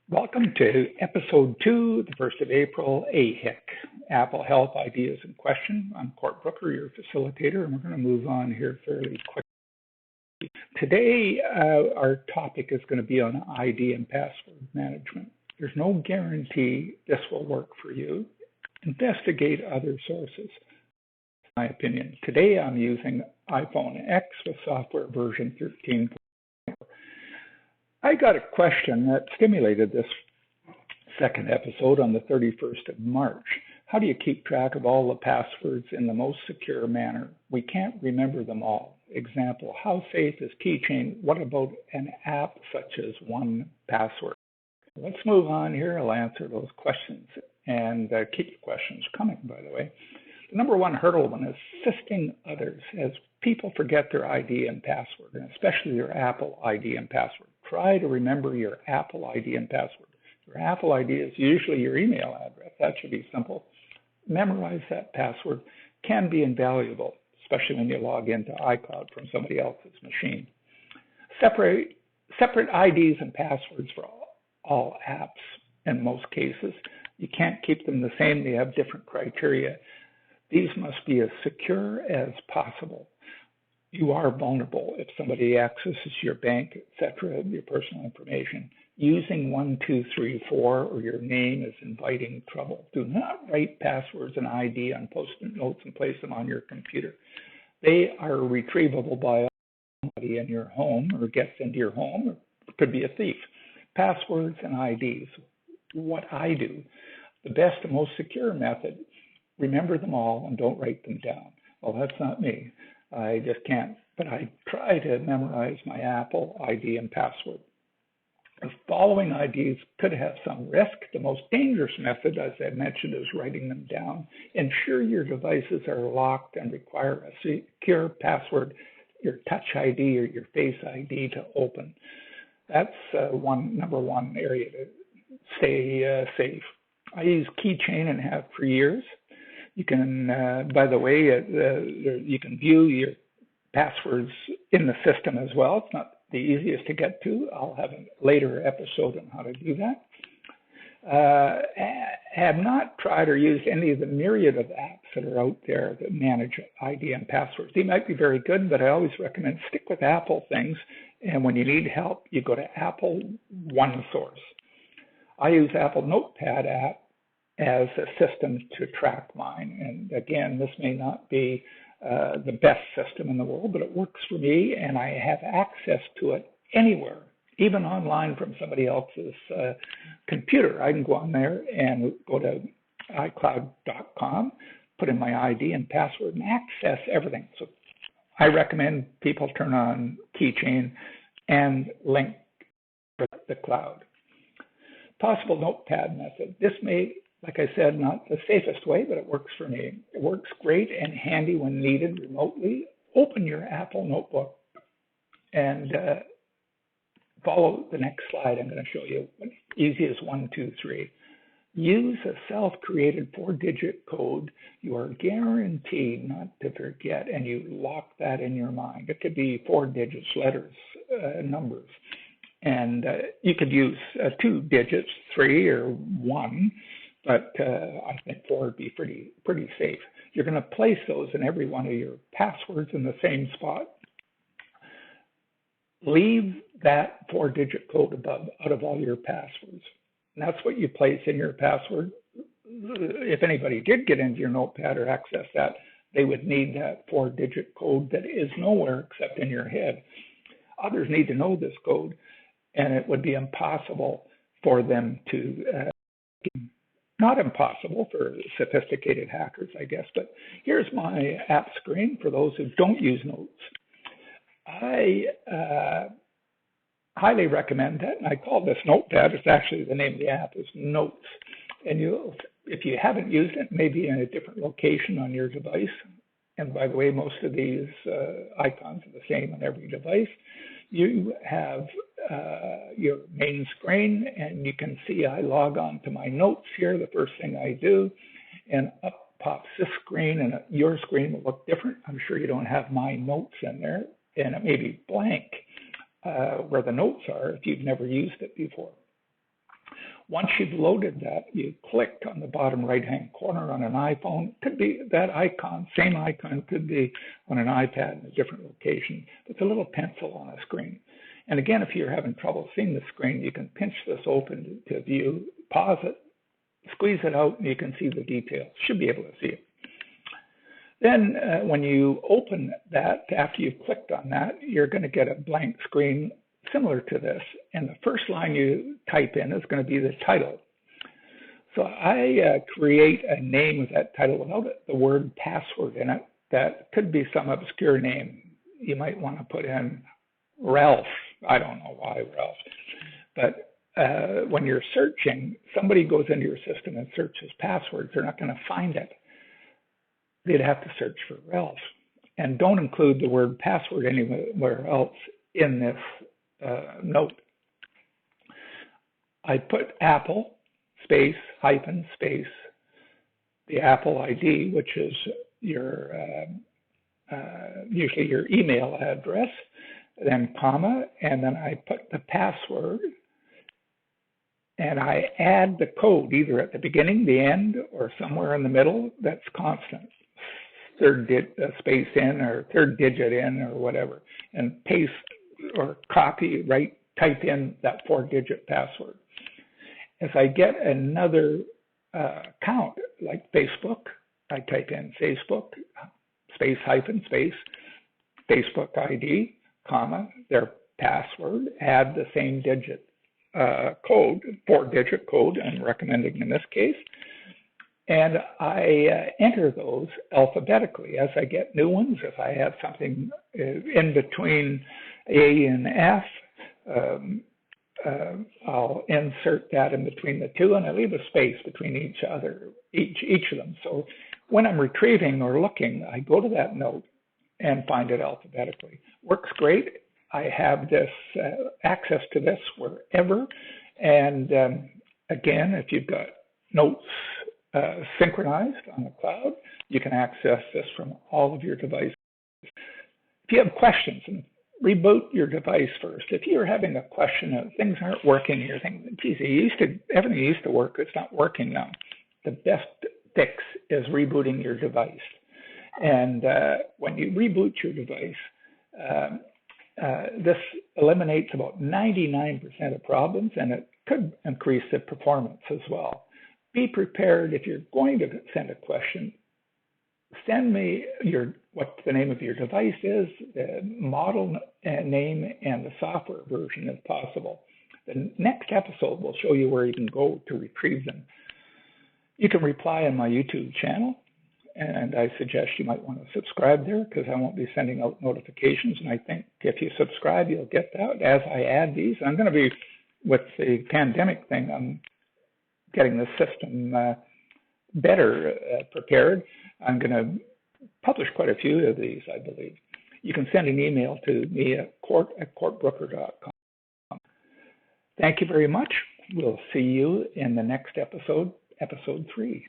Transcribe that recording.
Welcome to episode 2, the 1st of April, AHIQ, Apple Health Ideas and Question. I'm Court Brooker, your facilitator, and we're going to move on here fairly quickly. Today, our topic is going to be on ID and password management. There's no guarantee this will work for you. Investigate other sources. In my opinion, today I'm using iPhone X with software version 13. I got a question that stimulated this second episode on the 31st of March. How do you keep track of all the passwords in the most secure manner? We can't remember them all. Example, how safe is Keychain? What about an app such as 1Password? Let's move on here. I'll answer those questions and keep the questions coming, by the way. The number one hurdle when assisting others is people forget their ID and password, and especially your Apple ID and password. Try to remember your Apple ID and password. Your Apple ID is usually your email address. That should be simple. Memorize that password. Can be invaluable, especially when you log into iCloud from somebody else's machine. Separate IDs and passwords for all apps in most cases. You can't keep them the same. They have different criteria. These must be as secure as possible. You are vulnerable if somebody accesses your bank, etc., your personal information. Using 1, 2, 3, 4 or your name is inviting trouble. Do not write passwords and ID on Post-it notes and place them on your computer. They are retrievable by somebody in your home or gets into your home, or it could be a thief. Passwords and IDs. What I do, the best and most secure method, remember them all and don't write them down. Well, that's not me. I just can't, but I try to memorize my Apple ID and password. The following IDs could have some risk. The most dangerous method, as I mentioned, is writing them down. Ensure your devices are locked and require a secure password, your Touch ID or your Face ID to open. That's number one area to stay safe. I use Keychain and have for years. You can, by the way, you can view your passwords in the system as well. It's not the easiest to get to. I'll have a later episode on how to do that. Have not tried or used any of the myriad of apps that are out there that manage ID and passwords. They might be very good, but I always recommend stick with Apple things. And when you need help, you go to Apple OneSource. I use Apple Notepad app as a system to track mine. And again, this may not be the best system in the world, but it works for me, and I have access to it anywhere, even online from somebody else's computer. I can go on there and go to iCloud.com, put in my ID and password, and access everything. So I recommend people turn on Keychain and link for the cloud. Possible notepad method. This may, like I said, not the safest way, but it works for me. It works great and handy when needed remotely. Open your Apple notebook and follow the next slide. I'm going to show you. Easy as 1, 2, 3. Use a self-created 4-digit code. You are guaranteed not to forget, and you lock that in your mind. It could be 4 digits, letters, numbers. And you could use 2 digits, 3 or 1. But I think 4 would be pretty safe. You're going to place those in every one of your passwords in the same spot. Leave that 4-digit code out of all your passwords. And that's what you place in your password. If anybody did get into your notepad or access that, they would need that 4-digit code that is nowhere except in your head. Others need to know this code, and it would be impossible for them to not impossible for sophisticated hackers, I guess, but here's my app screen for those who don't use notes. I highly recommend that, and I call this Notepad. It's actually the name of the app is Notes. And if you haven't used it, maybe in a different location on your device. And by the way, most of these icons are the same on every device. You have your main screen, and you can see I log on to my notes here, the first thing I do, and up pops this screen, and your screen will look different. I'm sure you don't have my notes in there, and it may be blank where the notes are if you've never used it before. Once you've loaded that, you click on the bottom right-hand corner on an iPhone. It could be that icon, same icon could be on an iPad in a different location. It's a little pencil on a screen. And again, if you're having trouble seeing the screen, you can pinch this open to view, pause it, squeeze it out, and you can see the details. Should be able to see it. Then when you open that, after you've clicked on that, you're going to get a blank screen similar to this. And the first line you type in is going to be the title. So I create a name with that title without the word password in it. That could be some obscure name. You might want to put in Ralph. I don't know why Ralph. But when you're searching, somebody goes into your system and searches passwords. They're not going to find it. They'd have to search for Ralph. And don't include the word password anywhere else in this note. I put Apple space hyphen space the Apple ID, which is your usually your email address, then comma, and then I put the password, and I add the code either at the beginning, the end, or somewhere in the middle. That's constant. Third space in or third digit in or whatever, and paste or copy, right, type in that 4-digit password. As I get another account like Facebook, I type in Facebook, space hyphen space, Facebook ID, comma, their password, add the same digit code, 4-digit code, I'm recommending in this case, and I enter those alphabetically as I get new ones. If I have something in between A and F, I'll insert that in between the two, and I leave a space between each of them. So when I'm retrieving or looking, I go to that note and find it alphabetically. Works great. I have this access to this wherever. And again, if you've got notes synchronized on the cloud, you can access this from all of your devices. If you have questions, and reboot your device first. If you're having a question of things aren't working, you're thinking, geez, everything used to work, it's not working now. The best fix is rebooting your device. And when you reboot your device, this eliminates about 99% of problems, and it could increase the performance as well. Be prepared if you're going to send a question. Send me what the name of your device is, the model name, and the software version if possible. The next episode will show you where you can go to retrieve them. You can reply on my YouTube channel, and I suggest you might want to subscribe there because I won't be sending out notifications. And I think if you subscribe, you'll get that as I add these. I'm going to be, with the pandemic thing, I'm getting the system better prepared. I'm going to publish quite a few of these, I believe. You can send an email to me at court@courtbrooker.com. Thank you very much. We'll see you in the next episode, episode 3.